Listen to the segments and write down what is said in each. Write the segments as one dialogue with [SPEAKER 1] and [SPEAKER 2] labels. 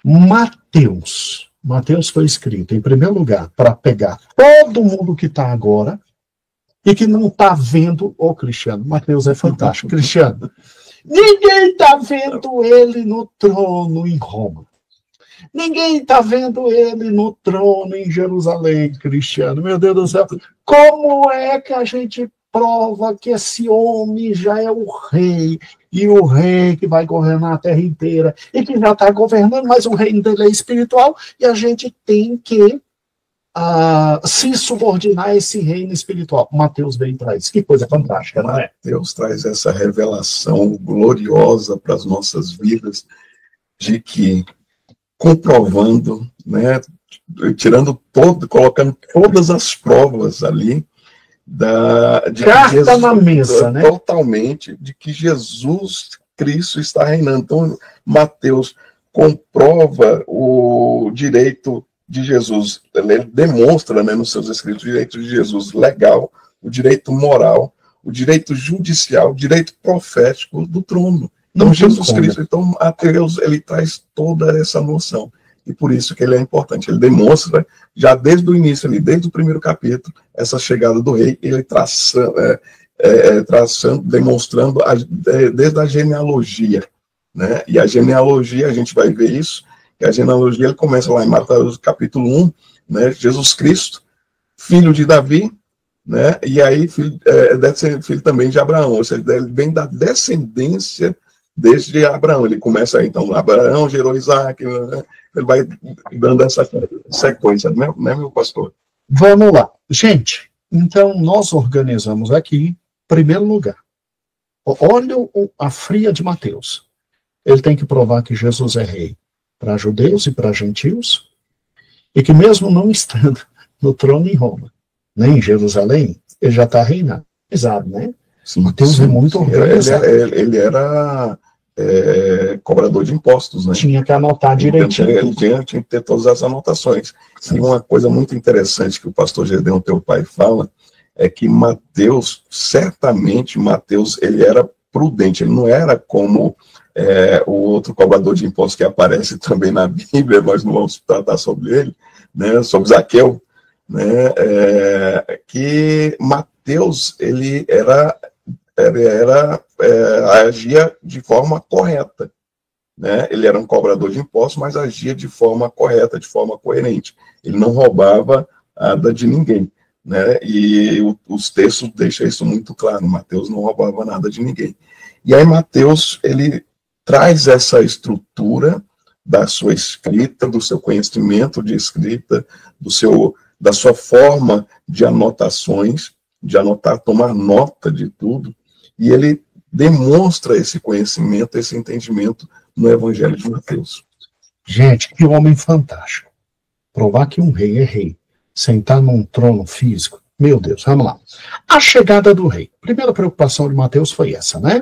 [SPEAKER 1] Mateus foi escrito, em primeiro lugar, para pegar todo mundo que está agora e que não está vendo o Cristiano. Mateus é fantástico. Cristiano, ninguém está vendo ele no trono em Roma. Ninguém está vendo ele no trono em Jerusalém, Cristiano. Meu Deus do céu. Como é que a gente prova que esse homem já é o rei, e o rei que vai governar a terra inteira, e que já está governando, mas o reino dele é espiritual, e a gente tem que se subordinar a esse reino espiritual? Mateus veio para isso. Que coisa fantástica, não é?
[SPEAKER 2] Deus traz essa revelação gloriosa para as nossas vidas, de que, comprovando, né, colocando todas as provas ali,
[SPEAKER 1] carta na mesa, né?
[SPEAKER 2] Totalmente, de que Jesus Cristo está reinando. Então, Mateus comprova o direito de Jesus, ele demonstra, né, nos seus escritos, o direito de Jesus legal, o direito moral, o direito judicial, o direito profético do trono. Então, Jesus Cristo, então, Mateus, ele traz toda essa noção. E por isso que ele é importante. Ele demonstra, já desde o início, ali, desde o primeiro capítulo, essa chegada do rei, ele traçando, demonstrando desde a genealogia. Né? E a genealogia, a gente vai ver isso, que a genealogia ele começa lá em Mateus capítulo 1, né? Jesus Cristo, filho de Davi, né? E aí filho também de Abraão, ou seja, ele vem da descendência desde Abraão. Ele começa aí, então, Abraão gerou Isaac, né? Ele vai dando essa sequência, né, meu pastor?
[SPEAKER 1] Vamos lá. Gente, então nós organizamos aqui, em primeiro lugar, olha a fria de Mateus. Ele tem que provar que Jesus é rei para judeus e para gentios, e que mesmo não estando no trono em Roma, nem em Jerusalém, ele já está reinando, né?
[SPEAKER 2] Sim,
[SPEAKER 1] Mateus é muito organizado.
[SPEAKER 2] Ele era cobrador de impostos, né?
[SPEAKER 1] Tinha que anotar direitinho.
[SPEAKER 2] Ele tinha que ter todas as anotações. E uma coisa muito interessante que o pastor Gedeão, teu pai, fala, é que certamente Mateus, ele era prudente, ele não era como o outro cobrador de impostos que aparece também na Bíblia, nós não vamos tratar sobre ele, né, sobre Zaqueu, né, que Mateus, ele agia de forma correta, né? Ele era um cobrador de impostos, mas agia de forma correta, de forma coerente. Ele não roubava nada de ninguém, né? E os textos deixam isso muito claro. Mateus não roubava nada de ninguém. E aí Mateus, ele traz essa estrutura da sua escrita, do seu conhecimento de escrita, da sua forma de anotações, de anotar, tomar nota de tudo, e ele demonstra esse conhecimento, esse entendimento no Evangelho de Mateus.
[SPEAKER 1] Gente, que homem fantástico. Provar que um rei é rei, sentar num trono físico, meu Deus, vamos lá. A chegada do rei. Primeira preocupação de Mateus foi essa, né?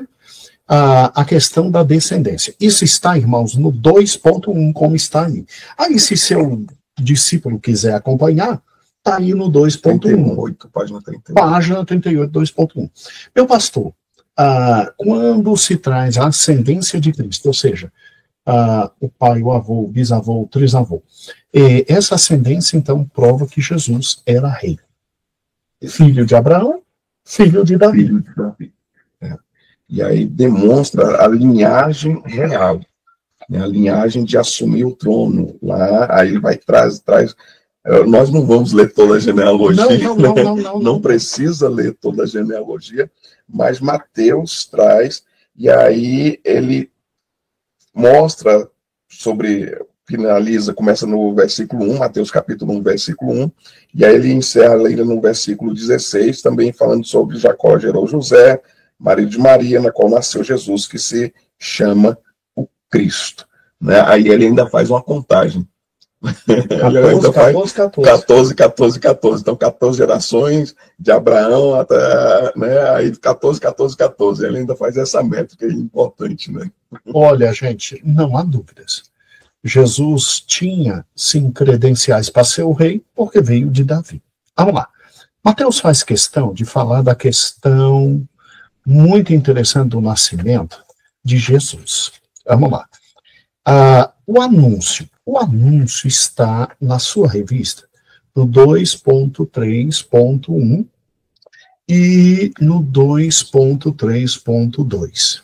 [SPEAKER 1] A questão da descendência. Isso está, irmãos, no 2.1, como está aí. Aí, se seu discípulo quiser acompanhar, está aí no 2.1.
[SPEAKER 2] Página 38.
[SPEAKER 1] Página 38, 2.1. Meu pastor, quando se traz a ascendência de Cristo, ou seja, o pai, o avô, o bisavô, o trisavô, essa ascendência, então, prova que Jesus era rei. Filho de Abraão, filho de Davi.
[SPEAKER 2] Filho de Davi. E aí demonstra a linhagem real, né? A linhagem de assumir o trono. Lá, aí vai traz. Nós não vamos ler toda a genealogia, não precisa ler toda a genealogia, mas Mateus traz, e aí ele mostra finaliza, começa no versículo 1, Mateus capítulo 1, versículo 1, e aí ele encerra ainda no versículo 16, também falando sobre Jacó gerou José, marido de Maria, na qual nasceu Jesus, que se chama o Cristo. Né? Aí ele ainda faz uma contagem. 14. Então, 14 gerações de Abraão até, né, aí 14. Ele ainda faz essa métrica importante, né?
[SPEAKER 1] Olha, gente, não há dúvidas. Jesus tinha, sim, credenciais para ser o rei, porque veio de Davi. Vamos lá. Mateus faz questão de falar da questão muito interessante do nascimento de Jesus. Vamos lá. O anúncio está na sua revista, no 2.3.1 e no 2.3.2.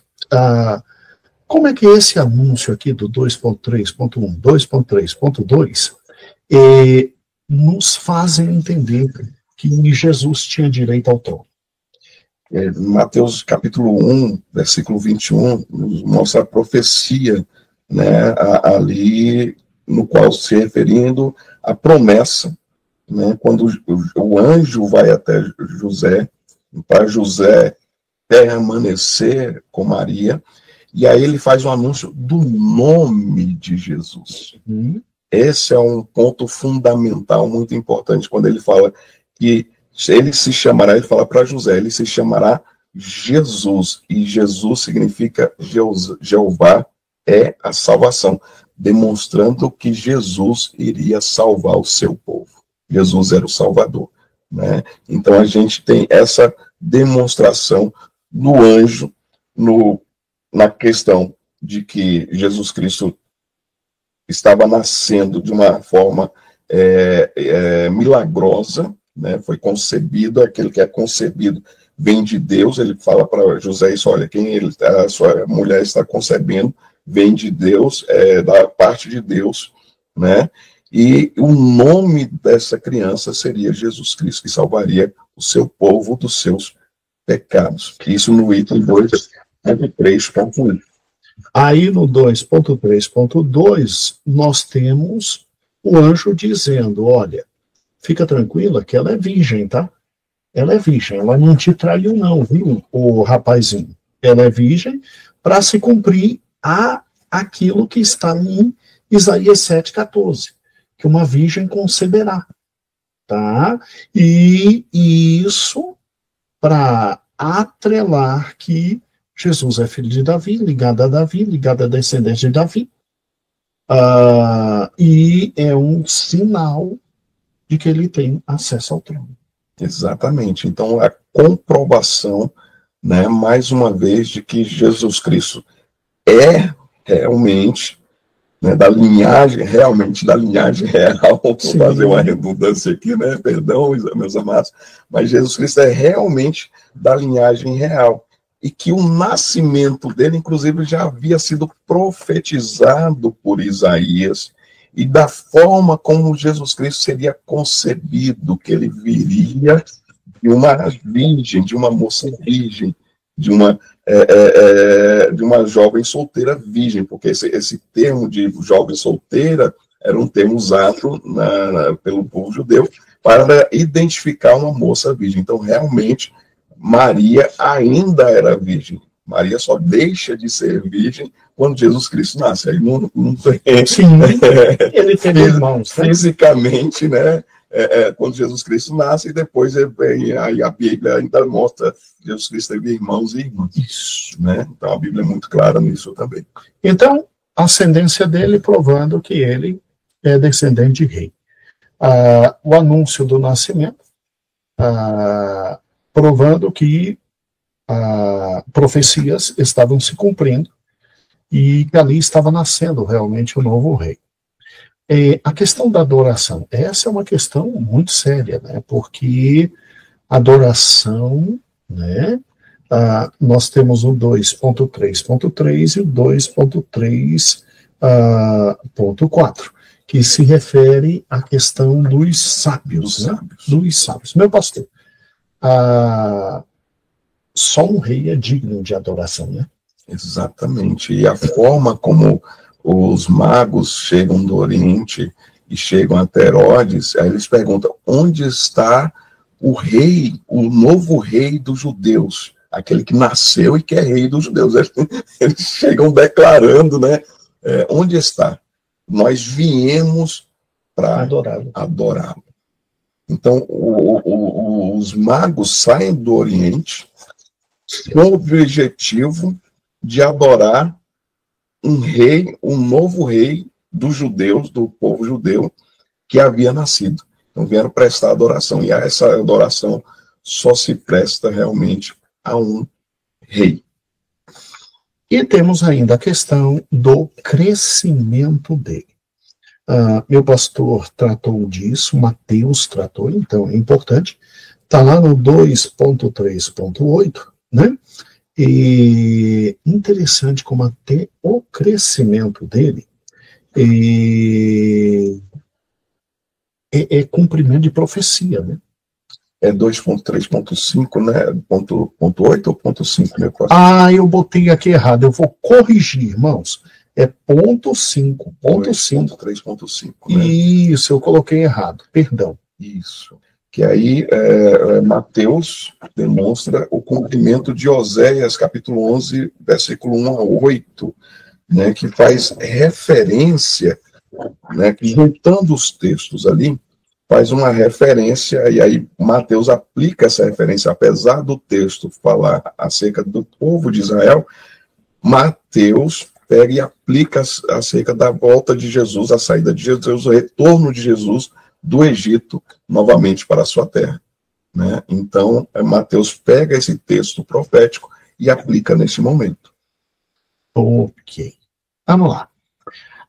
[SPEAKER 1] Como é que esse anúncio aqui do 2.3.1, 2.3.2 nos fazem entender que Jesus tinha direito ao trono?
[SPEAKER 2] Mateus capítulo 1, versículo 21, nos mostra a profecia, né, ali, no qual se referindo à promessa, né, quando o anjo vai até José, para José permanecer com Maria, e aí ele faz um anúncio do nome de Jesus. Esse é um ponto fundamental, muito importante, quando ele fala que ele se chamará, ele fala para José, ele se chamará Jesus, e Jesus significa Jeová é a salvação, demonstrando que Jesus iria salvar o seu povo. Jesus era o Salvador, né? Então a gente tem essa demonstração no anjo, na questão de que Jesus Cristo estava nascendo de uma forma milagrosa, né? Foi concebido, aquele que é concebido vem de Deus. Ele fala para José isso: olha, a sua mulher está concebendo vem de Deus, da parte de Deus, né? E o nome dessa criança seria Jesus Cristo, que salvaria o seu povo dos seus pecados. Isso no item 2.3.1.
[SPEAKER 1] Aí no 2.3.2 nós temos o anjo dizendo: olha, fica tranquila que ela é virgem, tá? Ela é virgem, ela não te traiu não, viu, o rapazinho? Ela é virgem para se cumprir aquilo que está em Isaías 7,14, que uma virgem conceberá, tá? E isso para atrelar que Jesus é filho de Davi, ligado à descendente de Davi, e é um sinal de que ele tem acesso ao trono.
[SPEAKER 2] Exatamente. Então, a comprovação, né, mais uma vez, de que Jesus Cristo é realmente, né, realmente da linhagem real. Vou fazer uma redundância aqui, né? Perdão, meus amados, mas Jesus Cristo é realmente da linhagem real. E que o nascimento dele, inclusive, já havia sido profetizado por Isaías, e da forma como Jesus Cristo seria concebido, que ele viria de uma virgem, de uma moça virgem, de uma jovem solteira virgem, porque esse termo de jovem solteira era um termo usado pelo povo judeu para identificar uma moça virgem. Então, realmente, Maria ainda era virgem. Maria só deixa de ser virgem quando Jesus Cristo nasce. Aí não tem...
[SPEAKER 1] Sim, ele teve irmãos, né?
[SPEAKER 2] Fisicamente, né? Quando Jesus Cristo nasce, e depois aí a Bíblia ainda mostra que Jesus Cristo teve irmãos e irmãs. Isso, né? Então a Bíblia é muito clara nisso também.
[SPEAKER 1] Então, a ascendência dele provando que ele é descendente de rei. O anúncio do nascimento, provando que profecias estavam se cumprindo e que ali estava nascendo realmente o novo rei. A questão da adoração, essa é uma questão muito séria, né? Porque adoração, né? Nós temos o 2.3.3 e o 2.3.4, que se refere à questão dos sábios, né? Dos sábios. Meu pastor, só um rei é digno de adoração, né?
[SPEAKER 2] Exatamente. E a forma como os magos chegam do Oriente e chegam até Herodes, aí eles perguntam: onde está o rei, o novo rei dos judeus? Aquele que nasceu e que é rei dos judeus. Eles chegam declarando, né? Onde está? Nós viemos para adorá-lo. Então, os magos saem do Oriente com o objetivo de adorar um rei, um novo rei dos judeus, do povo judeu, que havia nascido. Então vieram prestar adoração, e essa adoração só se presta realmente a um rei.
[SPEAKER 1] E temos ainda a questão do crescimento dele. Meu pastor tratou disso, Mateus tratou, então é importante. Está lá no 2.3.8, né? E interessante como até o crescimento dele é cumprimento de profecia, né?
[SPEAKER 2] É 2.3.5, né? Ponto 8 ou ponto 5, meu pastor?
[SPEAKER 1] Eu botei aqui errado, eu vou corrigir, irmãos. É ponto 5, ponto 5.
[SPEAKER 2] 3.5, né?
[SPEAKER 1] Isso, eu coloquei errado, perdão.
[SPEAKER 2] Isso. Que aí Mateus demonstra o cumprimento de Oséias, capítulo 11, versículo 1 a 8, né, que faz referência, né, que juntando os textos ali, faz uma referência, e aí Mateus aplica essa referência, apesar do texto falar acerca do povo de Israel, Mateus pega e aplica acerca da volta de Jesus, a saída de Jesus, o retorno de Jesus do Egito novamente para a sua terra, né? Então, Mateus pega esse texto profético e aplica nesse momento.
[SPEAKER 1] Ok. Vamos lá.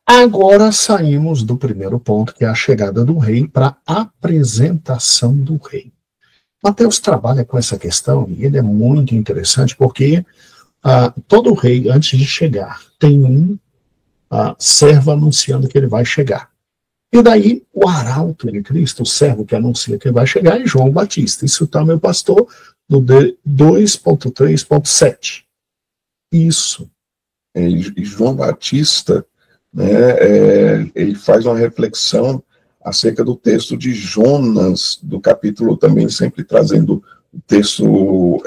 [SPEAKER 1] Agora saímos do primeiro ponto, que é a chegada do rei, para a apresentação do rei. Mateus trabalha com essa questão e ele é muito interessante porque todo rei, antes de chegar, tem um servo anunciando que ele vai chegar. E daí, o arauto de Cristo, o servo que anuncia que ele vai chegar, é João Batista. Isso está, meu pastor, no 2.3.7. Isso.
[SPEAKER 2] E João Batista, né, ele faz uma reflexão acerca do texto de Jonas, do capítulo, também sempre trazendo o texto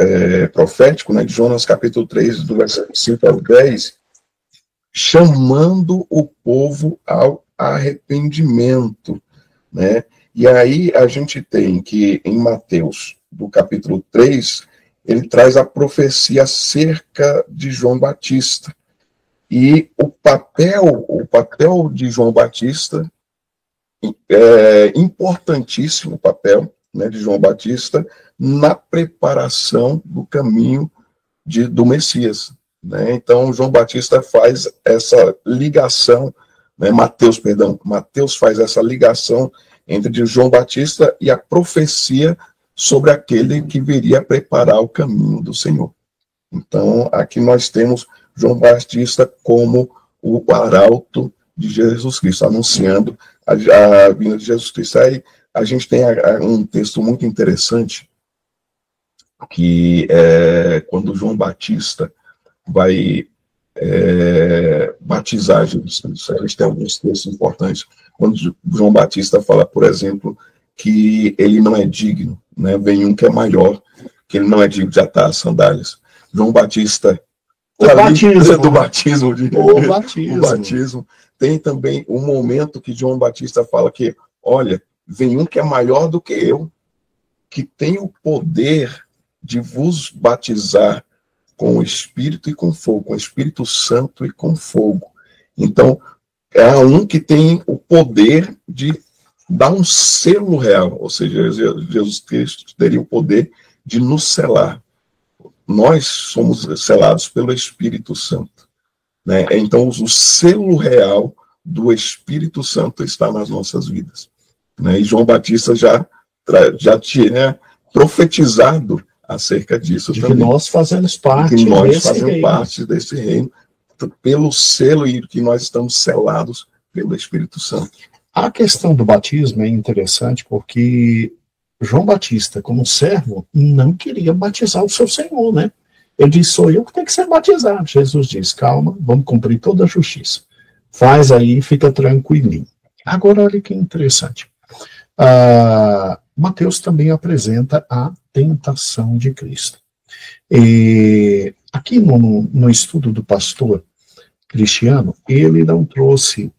[SPEAKER 2] profético, né, de Jonas, capítulo 3, do versículo 5 ao 10, chamando o povo ao arrependimento, né? E aí a gente tem que em Mateus, do capítulo 3, ele traz a profecia acerca de João Batista. E o papel de João Batista, importantíssimo papel, né, de João Batista na preparação do caminho do Messias, né? Então, João Batista faz essa ligação, né, Mateus faz essa ligação entre João Batista e a profecia sobre aquele que viria preparar o caminho do Senhor. Então, aqui nós temos João Batista como o arauto de Jesus Cristo, anunciando a vinda de Jesus Cristo. Aí a gente tem um texto muito interessante, que é quando João Batista vai batizar Jesus Cristo. A gente tem alguns textos importantes, quando João Batista fala, por exemplo, que ele não é digno, né? Vem um que é maior, que ele não é digno de atar as sandálias. João Batista,
[SPEAKER 1] o
[SPEAKER 2] batismo. Tem também um momento que João Batista fala que, olha, vem um que é maior do que eu, que tem o poder de vos batizar com o Espírito e com fogo, com o Espírito Santo e com fogo. Então, é um que tem o poder de dar um selo real, ou seja, Jesus Cristo teria o poder de nos selar. Nós somos selados pelo Espírito Santo, né? Então, o selo real do Espírito Santo está nas nossas vidas, né? E João Batista já tinha profetizado acerca disso
[SPEAKER 1] de
[SPEAKER 2] também.
[SPEAKER 1] Que nós fazemos parte
[SPEAKER 2] desse reino pelo selo e que nós estamos selados pelo Espírito Santo.
[SPEAKER 1] A questão do batismo é interessante porque João Batista, como servo, não queria batizar o seu Senhor, né? Ele disse, sou eu que tenho que ser batizado. Jesus disse, calma, vamos cumprir toda a justiça. Faz aí, fica tranquilinho. Agora, olha que interessante. Mateus também apresenta a tentação de Cristo. E aqui no estudo do pastor Cristiano, ele não trouxe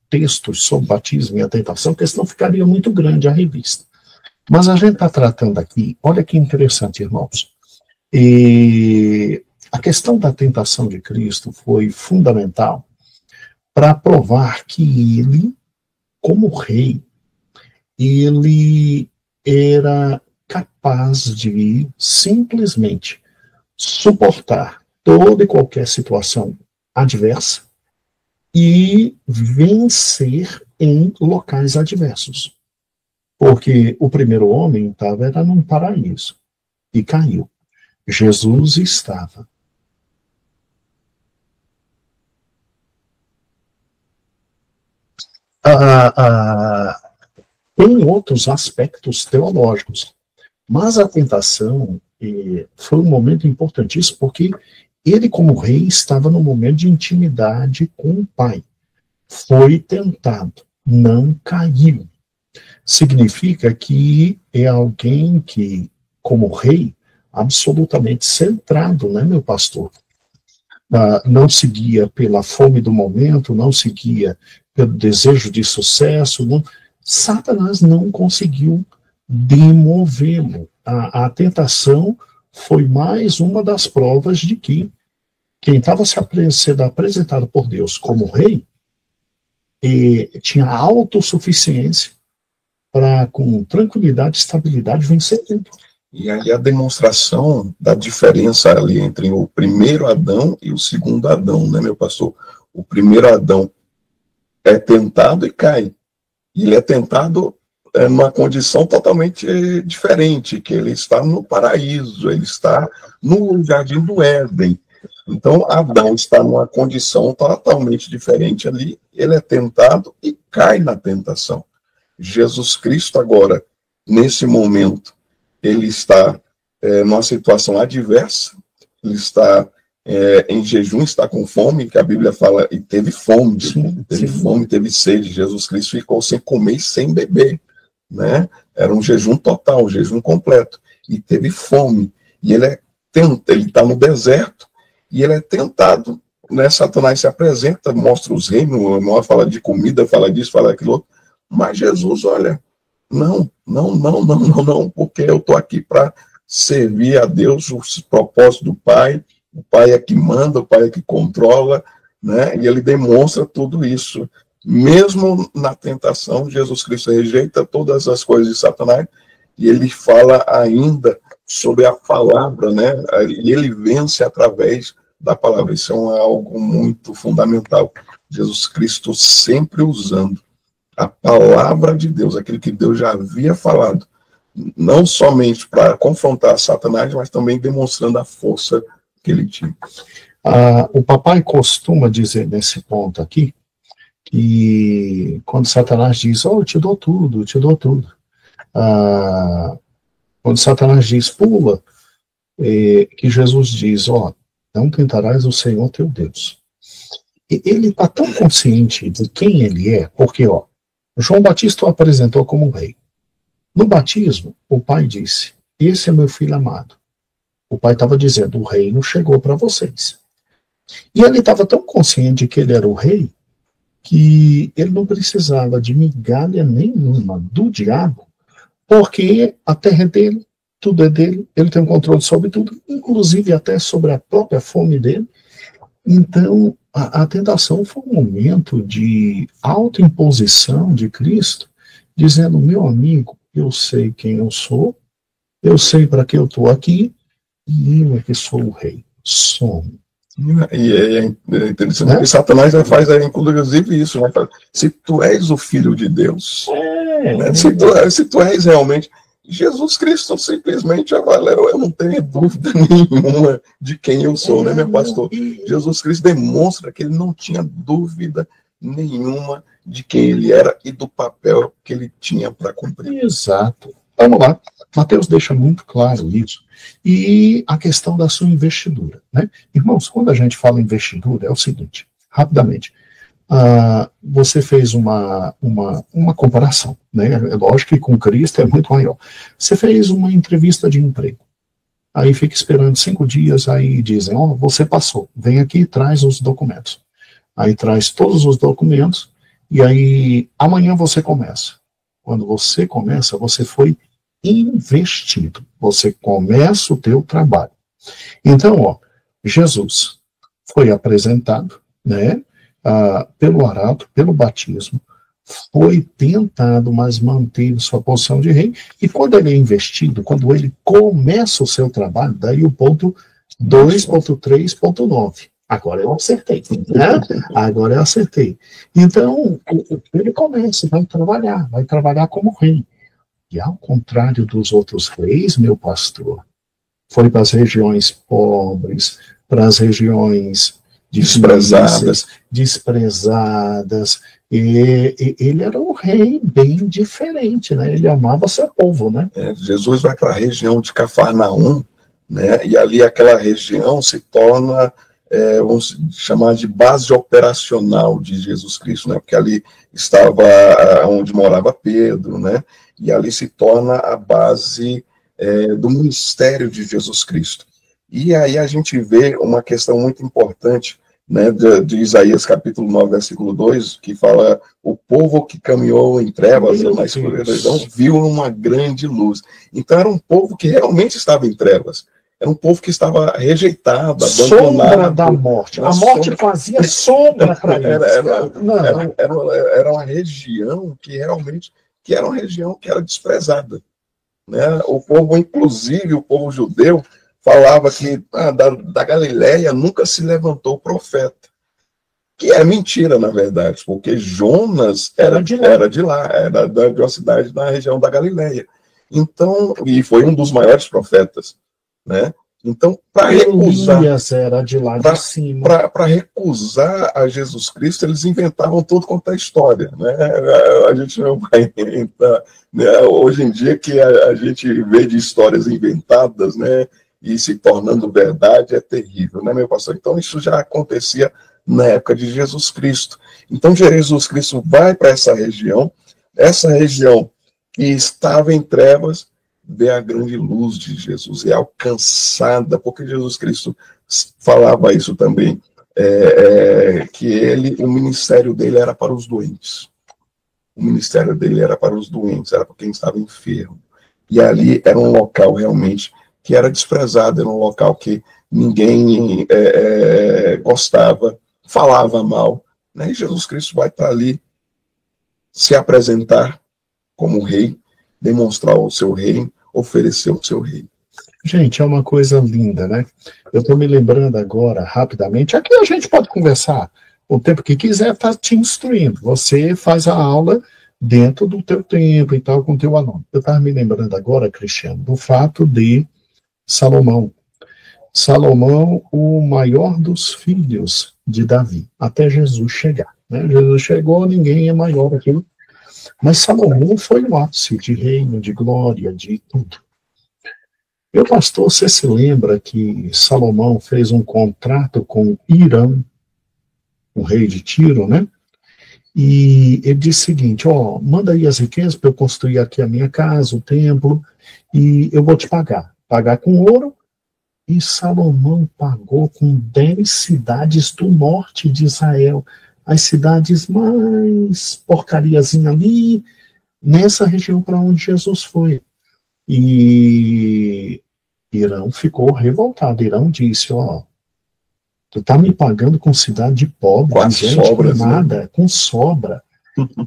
[SPEAKER 1] textos sobre batismo e a tentação, porque senão ficaria muito grande a revista. Mas a gente está tratando aqui, olha que interessante, irmãos. E a questão da tentação de Cristo foi fundamental para provar que ele, como rei, ele era capaz de simplesmente suportar toda e qualquer situação adversa e vencer em locais adversos. Porque o primeiro homem era num paraíso e caiu. Jesus estava tem outros aspectos teológicos, mas a tentação foi um momento importantíssimo, porque ele, como rei, estava no momento de intimidade com o Pai. Foi tentado, não caiu. Significa que é alguém que, como rei, absolutamente centrado, né, meu pastor? Não seguia pela fome do momento, não seguia pelo desejo de sucesso, não. Satanás não conseguiu demovê-lo. A tentação foi mais uma das provas de que quem estava sendo apresentado por Deus como rei tinha autossuficiência para, com tranquilidade e estabilidade, vencer tudo.
[SPEAKER 2] E aí a demonstração da diferença ali entre o primeiro Adão e o segundo Adão, né, meu pastor? O primeiro Adão é tentado e cai. E ele é tentado numa condição totalmente diferente, que ele está no paraíso, ele está no jardim do Éden. Então, Adão está numa condição totalmente diferente ali, ele é tentado e cai na tentação. Jesus Cristo agora, nesse momento, ele está numa situação adversa, ele está em jejum, está com fome, que a Bíblia fala, e teve fome, fome, teve sede. Jesus Cristo ficou sem comer e sem beber, né? Era um jejum total, um jejum completo, e teve fome, e ele está no deserto, e ele é tentado, né? Satanás se apresenta, mostra os reinos, fala de comida, fala disso, fala daquilo outro, mas Jesus, olha, não, porque eu estou aqui para servir a Deus, os propósitos do Pai. O Pai é que manda, o Pai é que controla, né? E ele demonstra tudo isso. Mesmo na tentação, Jesus Cristo rejeita todas as coisas de Satanás e ele fala ainda sobre a palavra, né? E ele vence através da palavra. Isso é algo muito fundamental. Jesus Cristo sempre usando a palavra de Deus, aquilo que Deus já havia falado, não somente para confrontar Satanás, mas também demonstrando a força que ele tinha.
[SPEAKER 1] O papai costuma dizer nesse ponto aqui, que quando Satanás diz, eu te dou tudo, quando Satanás diz, pula, que Jesus diz, não tentarás o Senhor teu Deus. E ele está tão consciente de quem ele é, porque, João Batista o apresentou como rei. No batismo, o pai disse, esse é meu filho amado. O pai estava dizendo, o reino chegou para vocês. E ele estava tão consciente de que ele era o rei, que ele não precisava de migalha nenhuma do diabo, porque a terra é dele, tudo é dele, ele tem um controle sobre tudo, inclusive até sobre a própria fome dele. Então, a tentação foi um momento de autoimposição de Cristo, dizendo, meu amigo, eu sei quem eu sou, eu sei para que eu estou aqui, e eu é que sou o rei. Some.
[SPEAKER 2] E é interessante, né? Que Satanás já faz, inclusive, isso, né? Se tu és o Filho de Deus, né? Se tu és realmente... Jesus Cristo simplesmente valeu, eu não tenho dúvida nenhuma de quem eu sou, né, meu pastor? Jesus Cristo demonstra que ele não tinha dúvida nenhuma de quem ele era e do papel que ele tinha para cumprir.
[SPEAKER 1] Exato. Vamos lá. Mateus deixa muito claro isso. E a questão da sua investidura, né? Irmãos, quando a gente fala investidura, é o seguinte, rapidamente. Você fez uma comparação, né? É lógico que com Cristo é muito maior. Você fez uma entrevista de emprego. Aí fica esperando 5 dias, aí dizem, você passou, vem aqui e traz os documentos. Aí traz todos os documentos, e aí amanhã você começa. Quando você começa, você foi investido. Você começa o teu trabalho. Então, Jesus foi apresentado, né? Pelo arauto, pelo batismo, foi tentado, mas manteve sua posição de rei, e quando ele é investido, quando ele começa o seu trabalho, daí o ponto 2.3.9. Agora eu acertei, né? Agora eu acertei. Então, ele começa, vai trabalhar como rei. E ao contrário dos outros reis, meu pastor, foi para as regiões pobres, para as regiões desprezadas. E ele era um rei bem diferente, né? Ele amava seu povo, né?
[SPEAKER 2] Jesus vai para a região de Cafarnaum, né? E ali aquela região se torna, vamos chamar de base operacional de Jesus Cristo, né? Porque ali estava onde morava Pedro, né? E ali se torna a base do ministério de Jesus Cristo. E aí a gente vê uma questão muito importante, né, de Isaías capítulo 9, versículo 2, que fala: o povo que caminhou em trevas ou na escuridão viu uma grande luz. Então era um povo que realmente estava em trevas. Era um povo que estava rejeitado, abandonado.
[SPEAKER 1] Sombra da morte. A morte fazia sombra para eles.
[SPEAKER 2] Era uma região que realmente era uma região que era desprezada, né? O povo, inclusive o povo judeu, falava que da Galileia nunca se levantou profeta. Que é mentira, na verdade, porque Jonas era de lá, era de uma cidade na região da Galileia. Então, e foi um dos maiores profetas, né? Então, para recusar,
[SPEAKER 1] era de lá de cima.
[SPEAKER 2] Para recusar a Jesus Cristo, eles inventavam tudo quanto é história, né? A gente não vai inventar, né? Hoje em dia que a gente vê de histórias inventadas, né, e se tornando verdade, é terrível, né, meu pastor? Então, isso já acontecia na época de Jesus Cristo. Então, Jesus Cristo vai para essa região que estava em trevas, vê a grande luz de Jesus, é alcançada, porque Jesus Cristo falava isso também, que o ministério dele era para os doentes. O ministério dele era para os doentes, era para quem estava enfermo. E ali era um local realmente que era desprezado, era um local que ninguém gostava, falava mal, né? E Jesus Cristo vai para ali se apresentar como rei, demonstrar o seu reino, oferecer o seu reino.
[SPEAKER 1] Gente, é uma coisa linda, né? Eu estou me lembrando agora, rapidamente, aqui a gente pode conversar o tempo que quiser, tá te instruindo. Você faz a aula dentro do teu tempo e tal, com o teu aluno. Eu estava me lembrando agora, Cristiano, do fato de Salomão. Salomão, o maior dos filhos de Davi, até Jesus chegar, né? Jesus chegou, ninguém é maior daquilo. Mas Salomão foi o ápice de reino, de glória, de tudo. Meu pastor, você se lembra que Salomão fez um contrato com Irão, o rei de Tiro, né? E ele disse o seguinte: manda aí as riquezas para eu construir aqui a minha casa, o templo, e eu vou te pagar com ouro. E Salomão pagou com 10 cidades do norte de Israel, as cidades mais porcariazinha ali, nessa região para onde Jesus foi. E Irão ficou revoltado. Irão disse: tu tá me pagando com cidade pobre,
[SPEAKER 2] com sobras,
[SPEAKER 1] nada,
[SPEAKER 2] né?
[SPEAKER 1] Com sobra.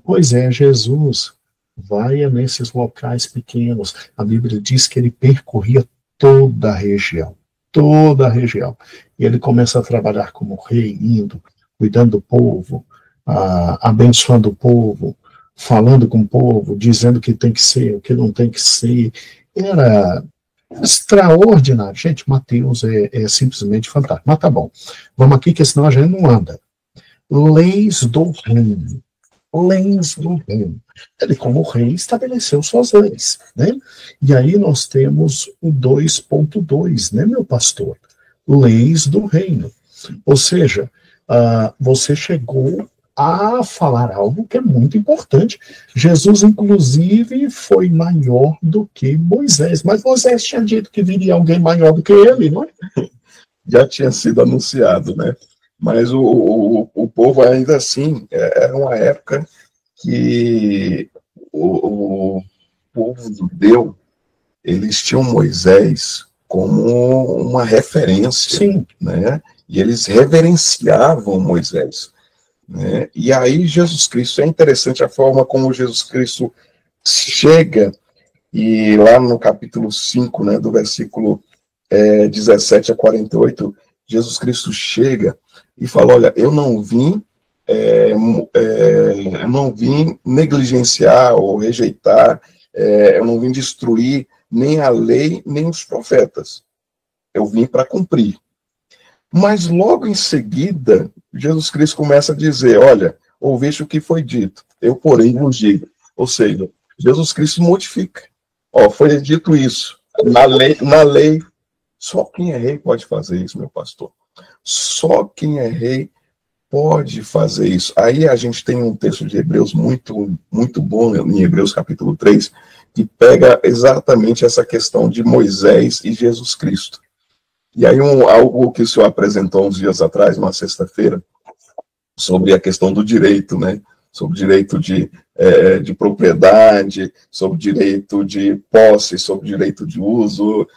[SPEAKER 1] Pois é, Jesus vai nesses locais pequenos. A Bíblia diz que ele percorria toda a região. E ele começa a trabalhar como rei, indo, cuidando do povo, abençoando o povo, falando com o povo, dizendo o que tem que ser, o que não tem que ser. Era extraordinário. Gente, Mateus é simplesmente fantástico. Mas tá bom. Vamos aqui, que senão a gente não anda. Leis do reino. Ele, como rei, estabeleceu suas leis, né? E aí nós temos o 2.2, né, meu pastor? Leis do reino. Ou seja, você chegou a falar algo que é muito importante. Jesus, inclusive, foi maior do que Moisés, mas Moisés tinha dito que viria alguém maior do que ele, não é?
[SPEAKER 2] Já tinha sido anunciado, né? Mas o povo ainda assim, era uma época que o povo judeu, eles tinham Moisés como uma referência.
[SPEAKER 1] Sim.
[SPEAKER 2] Né? E eles reverenciavam Moisés. Né? E aí Jesus Cristo, é interessante a forma como Jesus Cristo chega, e lá no capítulo 5, né, do versículo 17 a 48, Jesus Cristo chega e fala, olha, eu não vim negligenciar ou rejeitar, eu não vim destruir nem a lei, nem os profetas. Eu vim para cumprir. Mas logo em seguida, Jesus Cristo começa a dizer, olha, ouviste o que foi dito, eu porém vos digo. Ou seja, Jesus Cristo modifica. Foi dito isso. Na lei, só quem é rei pode fazer isso, meu pastor. Só quem é rei pode fazer isso. Aí a gente tem um texto de Hebreus muito, muito bom, em Hebreus capítulo 3, que pega exatamente essa questão de Moisés e Jesus Cristo. E aí algo que o senhor apresentou uns dias atrás, uma sexta-feira, sobre a questão do direito, né? Sobre direito de propriedade, sobre direito de posse, sobre direito de uso.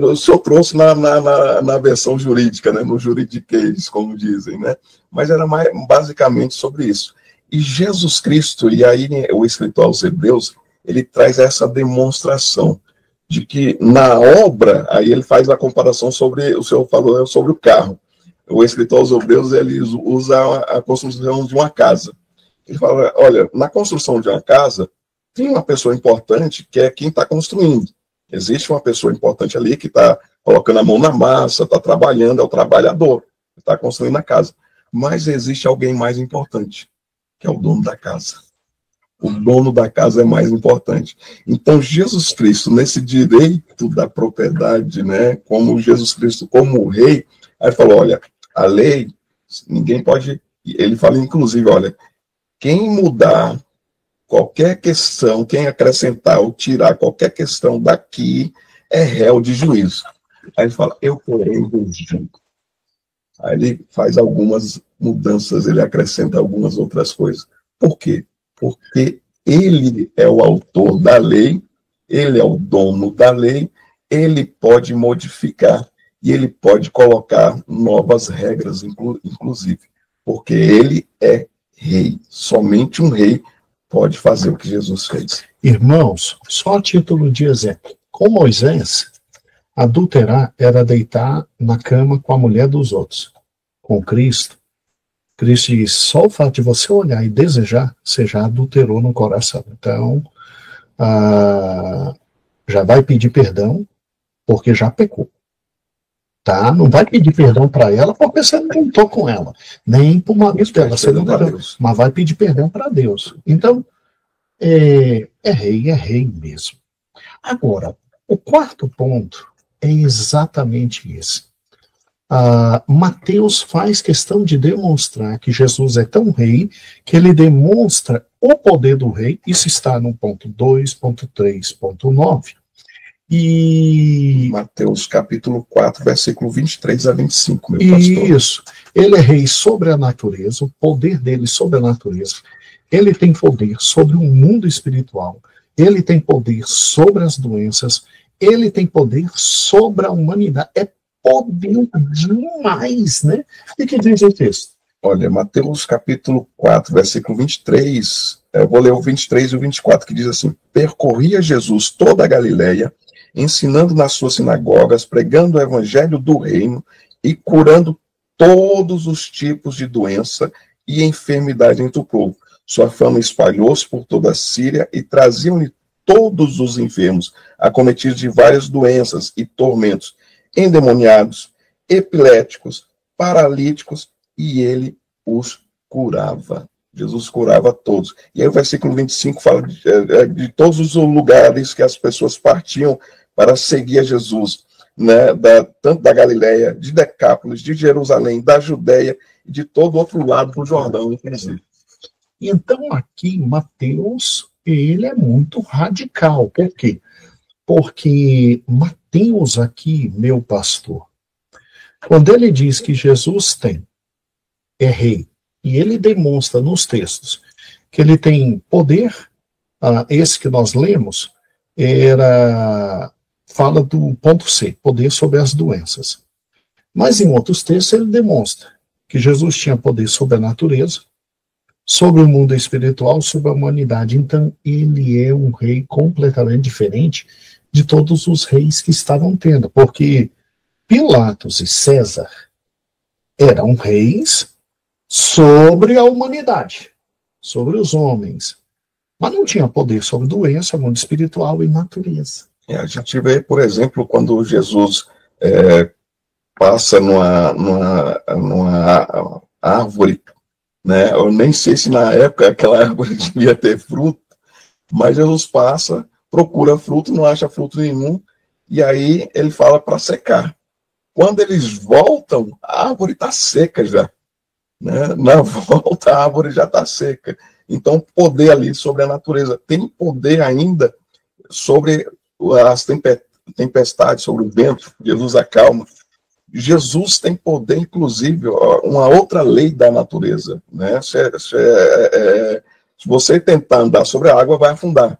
[SPEAKER 2] O senhor trouxe na versão jurídica, né? No juridiquês, como dizem, né? Mas era basicamente sobre isso. E Jesus Cristo, e aí o escritor aos Hebreus, ele traz essa demonstração de que na obra, aí ele faz a comparação sobre, o senhor falou sobre o carro. O escritor aos Hebreus, ele usa a construção de uma casa. Ele fala, olha, na construção de uma casa, tem uma pessoa importante que é quem está construindo. Existe uma pessoa importante ali que está colocando a mão na massa, está trabalhando, é o trabalhador, está construindo a casa. Mas existe alguém mais importante, que é o dono da casa. O dono da casa é mais importante. Então, Jesus Cristo, nesse direito da propriedade, né, como Jesus Cristo, como rei, aí falou, olha, a lei, ninguém pode... Ele fala, inclusive, olha, quem mudar qualquer questão, quem acrescentar ou tirar qualquer questão daqui, é réu de juízo. Aí ele fala, eu porém vos julgo. Aí ele faz algumas mudanças, ele acrescenta algumas outras coisas. Por quê? Porque ele é o autor da lei, ele é o dono da lei, ele pode modificar e ele pode colocar novas regras, inclusive, porque ele é rei. Somente um rei pode fazer o que Jesus fez.
[SPEAKER 1] Irmãos, só a título de exemplo. Com Moisés, adulterar era deitar na cama com a mulher dos outros. Com Cristo diz, só o fato de você olhar e desejar, você já adulterou no coração. Então, já vai pedir perdão, porque já pecou. Tá? Não vai pedir perdão para ela, porque você não contou com ela. Nem para o marido dela, você não deu, mas vai pedir perdão para Deus. Então, é rei mesmo. Agora, o quarto ponto é exatamente esse. Mateus faz questão de demonstrar que Jesus é tão rei que ele demonstra o poder do rei. Isso está no ponto 2, ponto 3, ponto 9. E
[SPEAKER 2] Mateus capítulo 4, versículo 23 a 25, meu pastor.
[SPEAKER 1] Isso. Ele é rei sobre a natureza, o poder dele sobre a natureza. Ele tem poder sobre o mundo espiritual. Ele tem poder sobre as doenças. Ele tem poder sobre a humanidade. É poder demais, né? E que diz o texto?
[SPEAKER 2] Olha, Mateus capítulo 4, versículo 23, eu vou ler o 23 e o 24, que diz assim, percorria Jesus toda a Galileia, ensinando nas suas sinagogas, pregando o evangelho do reino e curando todos os tipos de doença e enfermidade entre o povo. Sua fama espalhou-se por toda a Síria e traziam-lhe todos os enfermos, acometidos de várias doenças e tormentos, endemoniados, epiléticos, paralíticos, e ele os curava. Jesus curava todos. E aí o versículo 25 fala de todos os lugares que as pessoas partiam para seguir a Jesus, né? Tanto da Galileia, de Decápolis, de Jerusalém, da Judéia e de todo o outro lado do Jordão, inclusive.
[SPEAKER 1] Então aqui Mateus, ele é muito radical. Por quê? Porque Mateus aqui, meu pastor, quando ele diz que Jesus é rei, e ele demonstra nos textos que ele tem poder, esse que nós lemos, fala do ponto C, poder sobre as doenças. Mas em outros textos ele demonstra que Jesus tinha poder sobre a natureza, sobre o mundo espiritual, sobre a humanidade. Então ele é um rei completamente diferente de todos os reis que estavam tendo, porque Pilatos e César eram reis sobre a humanidade, sobre os homens, mas não tinha poder sobre doença, mundo espiritual e natureza.
[SPEAKER 2] A gente vê, por exemplo, quando Jesus passa numa árvore, né? Eu nem sei se na época aquela árvore devia ter fruto, mas Jesus passa, procura fruto, não acha fruto nenhum, e aí ele fala para secar. Quando eles voltam, a árvore está seca já. Né? Na volta, a árvore já está seca. Então, poder ali sobre a natureza. Tem poder ainda sobre as tempestades, sobre o vento. Jesus acalma. Jesus tem poder, inclusive, uma outra lei da natureza. Né? Se você tentar andar sobre a água, vai afundar.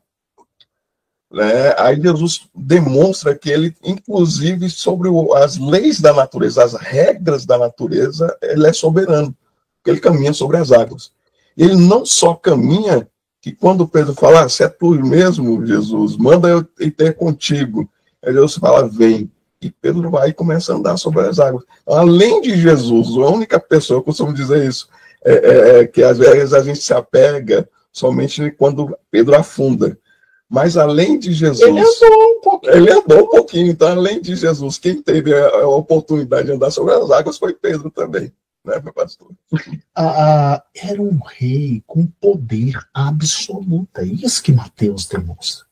[SPEAKER 2] Né? Aí Jesus demonstra que ele, inclusive, sobre as leis da natureza, as regras da natureza, ele é soberano, porque ele caminha sobre as águas. Ele não só caminha, que quando Pedro fala, se é tu mesmo, Jesus, manda eu ir ter contigo. Aí Jesus fala, vem. E Pedro vai e começa a andar sobre as águas. Além de Jesus, a única pessoa, eu costumo dizer isso, que às vezes a gente se apega somente quando Pedro afunda. Mas além de Jesus...
[SPEAKER 1] Ele andou um pouquinho.
[SPEAKER 2] Ele andou um pouquinho. Então, além de Jesus, quem teve a oportunidade de andar sobre as águas foi Pedro também. Né, meu pastor?
[SPEAKER 1] Era um rei com poder absoluto. É isso que Mateus demonstra.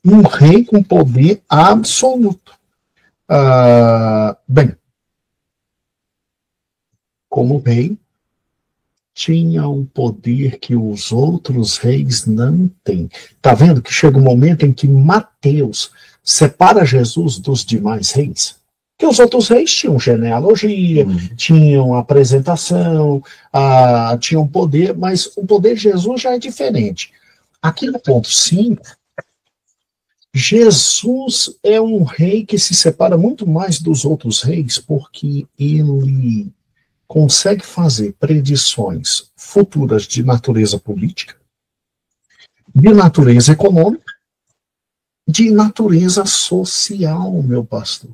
[SPEAKER 1] Um rei com poder absoluto. Bem, como rei, tinha um poder que os outros reis não têm. Está vendo que chega um momento em que Mateus separa Jesus dos demais reis? Que os outros reis tinham genealogia, tinham apresentação, tinham poder, mas o poder de Jesus já é diferente. Aqui no ponto 5, Jesus é um rei que se separa muito mais dos outros reis, porque ele consegue fazer predições futuras de natureza política, de natureza econômica, de natureza social, meu pastor.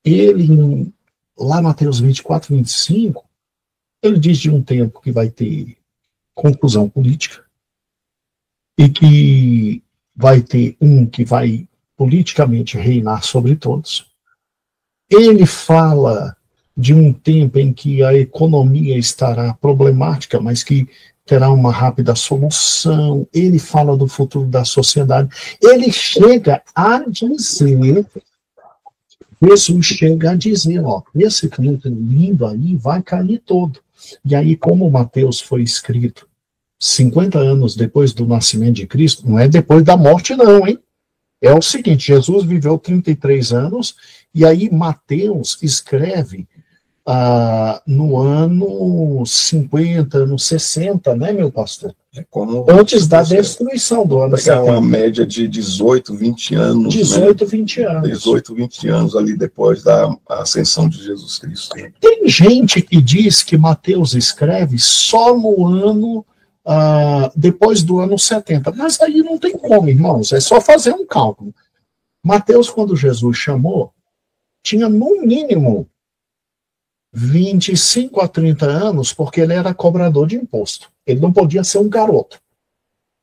[SPEAKER 1] Ele, lá Mateus 24, 25, ele diz de um tempo que vai ter conclusão política e que vai ter um que vai politicamente reinar sobre todos. Ele fala de um tempo em que a economia estará problemática, mas que terá uma rápida solução. Ele fala do futuro da sociedade. Ele chega a dizer, Jesus chega a dizer, esse cliente lindo aí vai cair todo. E aí, como Mateus foi escrito 50 anos depois do nascimento de Cristo, não é depois da morte não, hein? É o seguinte, Jesus viveu 33 anos, e aí Mateus escreve no ano 50, no 60, né, meu pastor? Antes da destruição do ano 70.
[SPEAKER 2] Uma média de 18, 20 anos.
[SPEAKER 1] 18, 20 anos.
[SPEAKER 2] 18, 20 anos ali depois da ascensão de Jesus Cristo.
[SPEAKER 1] Tem gente que diz que Mateus escreve só no ano, depois do ano 70. Mas aí não tem como, irmãos. É só fazer um cálculo. Mateus, quando Jesus chamou, tinha no mínimo 25 a 30 anos, porque ele era cobrador de imposto. Ele não podia ser um garoto.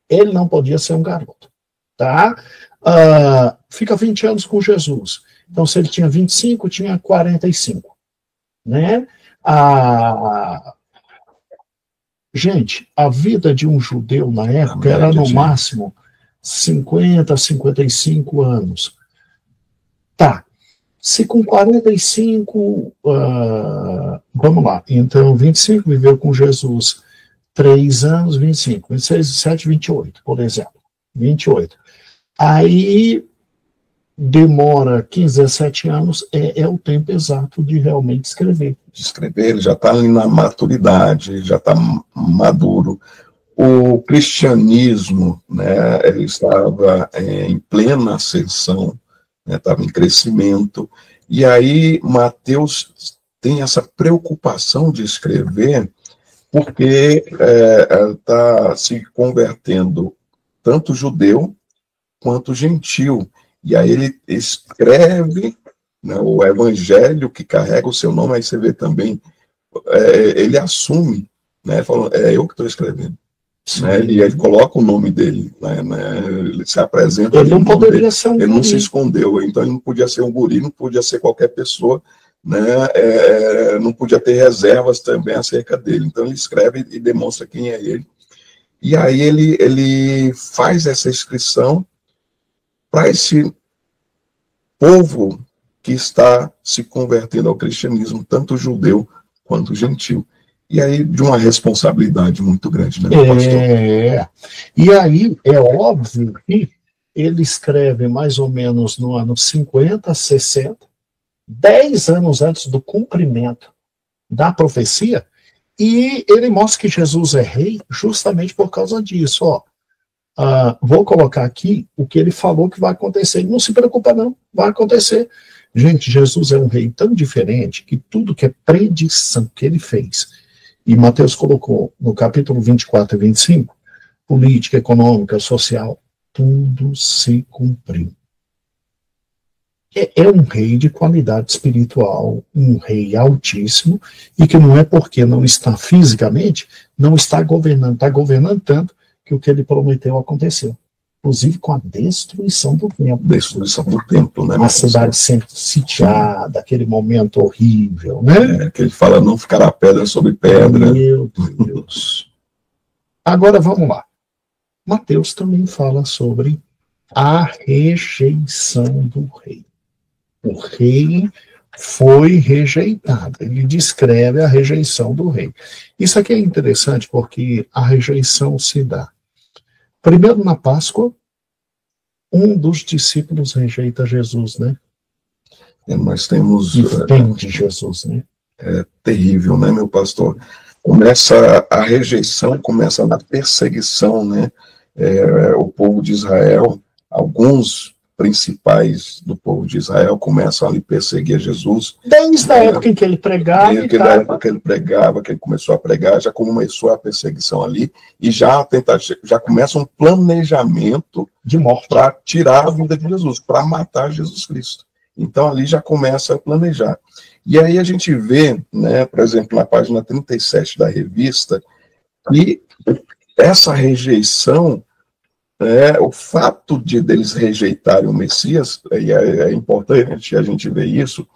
[SPEAKER 1] Ele não podia ser um garoto. Tá? Fica 20 anos com Jesus. Então, se ele tinha 25, tinha 45. Né? Gente, a vida de um judeu na época era no máximo 50, 55 anos. Tá. Se com 45, vamos lá, então 25 viveu com Jesus 3 anos, 25, 26, 27, 28, por exemplo, 28. Aí demora 15, 17 anos, é o tempo exato de realmente escrever.
[SPEAKER 2] Escrever, ele já está ali na maturidade, já está maduro. O cristianismo, né, ele estava em plena ascensão, estava em crescimento, e aí Mateus tem essa preocupação de escrever, porque está se convertendo tanto judeu quanto gentil, e aí ele escreve né, o evangelho que carrega o seu nome, aí você vê também, ele assume, né, falando, é eu que estou escrevendo. Né, e ele coloca o nome dele, né, ele se apresenta.
[SPEAKER 1] Ele não poderia ser um
[SPEAKER 2] ele
[SPEAKER 1] guri.
[SPEAKER 2] não se escondeu, então ele não podia ser um guri, não podia ser qualquer pessoa, né, não podia ter reservas também acerca dele. Então ele escreve e demonstra quem é ele. E aí ele faz essa inscrição para esse povo que está se convertendo ao cristianismo, tanto judeu quanto gentil. E aí, de uma responsabilidade muito grande, né, pastor?
[SPEAKER 1] E aí, é óbvio que ele escreve mais ou menos no ano 50, 60, 10 anos antes do cumprimento da profecia, e ele mostra que Jesus é rei justamente por causa disso. Vou colocar aqui o que ele falou que vai acontecer. Não se preocupa não, vai acontecer. Gente, Jesus é um rei tão diferente que tudo que é predição que ele fez, e Mateus colocou no capítulo 24 e 25, política, econômica, social, tudo se cumpriu. É um rei de qualidade espiritual, um rei altíssimo, e que não é porque não está fisicamente, não está governando tanto que o que ele prometeu aconteceu. Inclusive com a destruição do templo.
[SPEAKER 2] Destruição do templo, né?
[SPEAKER 1] Uma cidade sempre sitiada, aquele momento horrível, né?
[SPEAKER 2] Que ele fala, não ficará pedra sobre pedra.
[SPEAKER 1] Meu Deus. Agora vamos lá. Mateus também fala sobre a rejeição do rei. O rei foi rejeitado. Ele descreve a rejeição do rei. Isso aqui é interessante porque a rejeição se dá. Primeiro, na Páscoa, um dos discípulos rejeita Jesus, né?
[SPEAKER 2] Nós temos...
[SPEAKER 1] Entende Jesus, né?
[SPEAKER 2] É terrível, né, meu pastor? Começa a rejeição, começa na perseguição, né? O povo de Israel, alguns principais do povo de Israel começam a lhe perseguir Jesus.
[SPEAKER 1] Desde a época em que ele pregava.
[SPEAKER 2] Desde a época que ele pregava, que ele começou a pregar, já começou a perseguição ali, e já começa um planejamento
[SPEAKER 1] de morte
[SPEAKER 2] para tirar a vida de Jesus, para matar Jesus Cristo. Então ali já começa a planejar. E aí a gente vê, né, por exemplo, na página 37 da revista, que essa rejeição, o fato deles rejeitarem o Messias, e é importante a gente ver isso,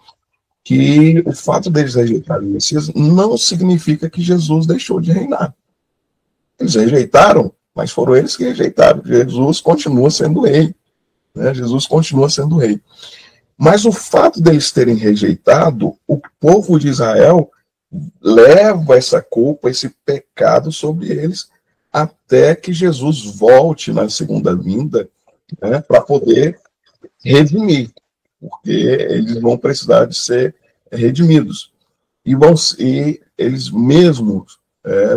[SPEAKER 2] que o fato deles rejeitarem o Messias não significa que Jesus deixou de reinar. Eles rejeitaram, mas foram eles que rejeitaram. Jesus continua sendo rei. Né? Jesus continua sendo rei. Mas o fato deles terem rejeitado, o povo de Israel leva essa culpa, esse pecado sobre eles, até que Jesus volte na segunda vinda, né, para poder redimir, porque eles vão precisar de ser redimidos. E eles mesmos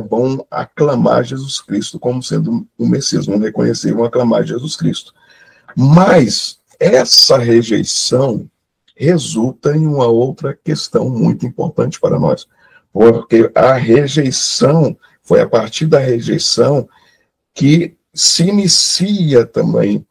[SPEAKER 2] vão aclamar Jesus Cristo como sendo o Messias, vão reconhecer, vão aclamar Jesus Cristo. Mas essa rejeição resulta em uma outra questão muito importante para nós, porque a rejeição, foi a partir da rejeição que se inicia também,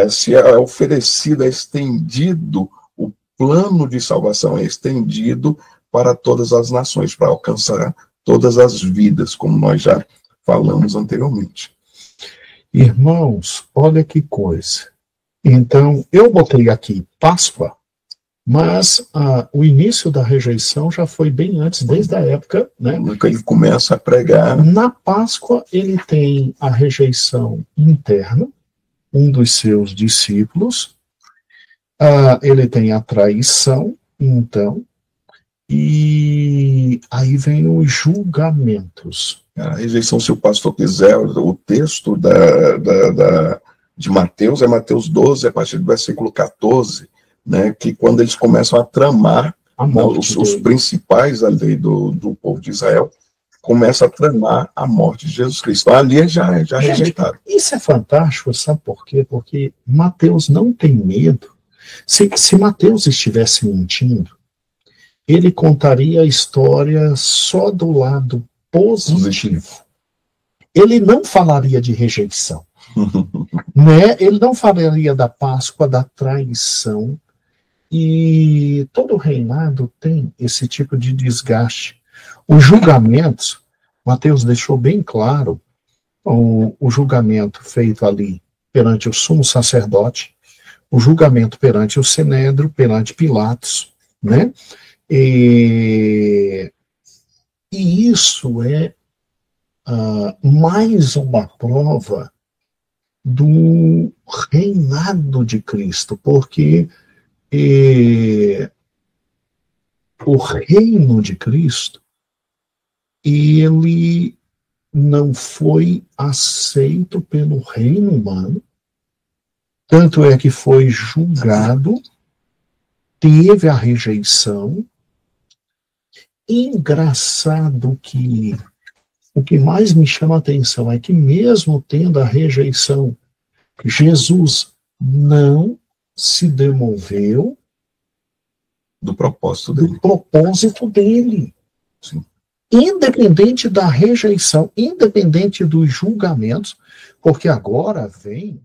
[SPEAKER 2] se é oferecido, é estendido, o plano de salvação é estendido para todas as nações, para alcançar todas as vidas, como nós já falamos anteriormente.
[SPEAKER 1] Irmãos, olha que coisa. Então, eu botei aqui Páscoa, mas o início da rejeição já foi bem antes, desde a época, né?
[SPEAKER 2] Quando ele começa a pregar.
[SPEAKER 1] Na Páscoa, ele tem a rejeição interna, um dos seus discípulos, ele tem a traição, então, e aí vem os julgamentos.
[SPEAKER 2] A rejeição, se o pastor quiser, o texto de Mateus é Mateus 12, a partir do versículo 14, né, que quando eles começam a tramar, os principais ali do povo de Israel, começam a tramar a morte de Jesus Cristo. Ali já rejeitaram.
[SPEAKER 1] Isso é fantástico, sabe por quê? Porque Mateus não tem medo. Se Mateus estivesse mentindo, ele contaria a história só do lado positivo. Ele não falaria de rejeição. Né? Ele não falaria da Páscoa, da traição. E todo reinado tem esse tipo de desgaste. Os julgamentos, Mateus deixou bem claro, o julgamento feito ali perante o sumo sacerdote, o julgamento perante o Sinédrio, perante Pilatos, né? E isso é mais uma prova do reinado de Cristo, porque o reino de Cristo, ele não foi aceito pelo reino humano, tanto é que foi julgado, teve a rejeição. Engraçado que o que mais me chama a atenção é que, mesmo tendo a rejeição, Jesus não se demoveu
[SPEAKER 2] do propósito
[SPEAKER 1] dele.
[SPEAKER 2] Sim.
[SPEAKER 1] Independente da rejeição, independente dos julgamentos, porque agora vem